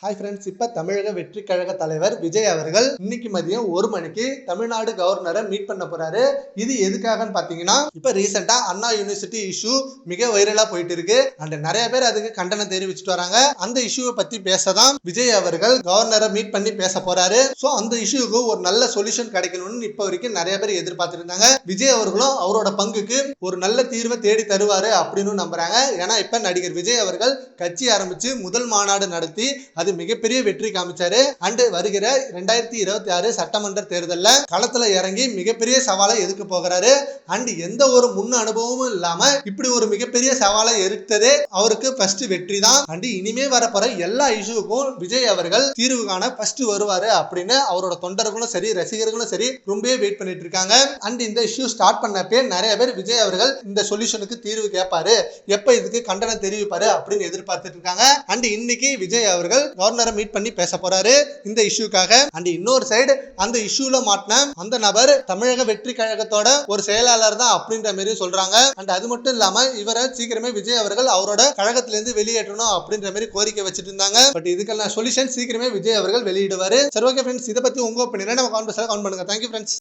Hi friends, இப்போ தமிழக வெற்றி கழக தலைவர் விஜய் அவர்கள் இன்னைக்கு மதியம் 1 மணிக்கு தமிழ்நாடு கவர்னரை மீட் பண்ண போறாரு. இது எதுக்காகன்னு பார்த்தீங்கன்னா, இப்போ ரீசெண்டா அண்ணா யூனிவர்சிட்டி இஷ்யூ மிக வைரலா போயிட்டு இருக்கு. அண்ட் நிறைய பேர் அதுக்கு கண்டனம் தெரிவிச்சுட்டு வராங்க. அந்த இஷ்யூவை பத்தி பேசதான் விஜய் அவர்கள் கவர்னரை மீட் பண்ணி பேச போறாரு. ஸோ அந்த இஷ்யூக்கு ஒரு நல்ல சொல்யூஷன் கிடைக்கணும்னு இப்போ வரைக்கும் நிறைய பேர் எதிர்பார்த்திருந்தாங்க. விஜய் அவர்களும் அவரோட பங்குக்கு ஒரு நல்ல தீர்வை தேடி தருவாரு அப்படின்னு நம்புறாங்க. ஏன்னா இப்ப நடிகர் விஜய் அவர்கள் கட்சி ஆரம்பிச்சு முதல் மாநாடு நடத்தி அது மிகப்பெரிய வெற்றி காமிச்சாரு. அண்ட் வருகிற 2026 சட்டமன்ற தேர்தல்ல களத்துல இறங்கி மிகப்பெரிய சவாலை எதிர்க்க போகிறாரு. அண்ட் எந்த ஒரு முன் அனுபவமும் இல்லாம இப்படி ஒரு மிகப்பெரிய சவாலை எதிர்த்ததே அவருக்கு ஃபர்ஸ்ட் வெற்றி தான். அண்ட் இனிமே வரப்போற எல்லா இஷ்யூக்கும் விஜய் அவர்கள் தீர்வு காண ஃபர்ஸ்ட் வருவாரு அப்படின்னு அவரோட தொண்டர்களும் சரி ரசிகர்களும் சரி ரொம்பவே வெயிட் பண்ணிட்டு இருக்காங்க. அண்ட் இந்த இஷ்யூ ஸ்டார்ட் பண்ணப்பே நிறைய பேர் விஜய் அவர்கள் இந்த சொல்யூஷனுக்கு தீர்வு கேட்பாரு, எப்ப இதுக்கு கண்டனம் தெரிவிப்பாரு அப்படின்னு எதிர்பார்த்துட்டு இருக்காங்க. அண்ட் இன்னைக்கு விஜய் அவர்கள் கவர்னரை மீட் பண்ணி பேச போறாரு இந்த இஷ்யூக்காக. அண்ட் இன்னொரு சைடு அந்த இஷ்யூல மாட்டின அந்த நபர் தமிழக வெற்றி கழகத்தோட ஒரு செயலாளர் தான் அப்படின்ற மாதிரி சொல்றாங்க. அண்ட் அது மட்டும் இல்லாம இவரை சீக்கிரமே விஜய் அவர்கள் அவரோட கழகத்திலிருந்து வெளியேற்றணும் அப்படின்ற மாதிரி கோரிக்கை வச்சுட்டு இருந்தாங்க. பட் இதுக்கெல்லாம் சொல்யூஷன் சீக்கிரமே விஜய் அவர்கள் வெளியிடுவாரு. சரி, ஓகே ஃப்ரெண்ட்ஸ், இதை பத்தி உங்க ஒப்பீனியனை நம்ம கமெண்ட் பண்ணுங்க. Thank you friends.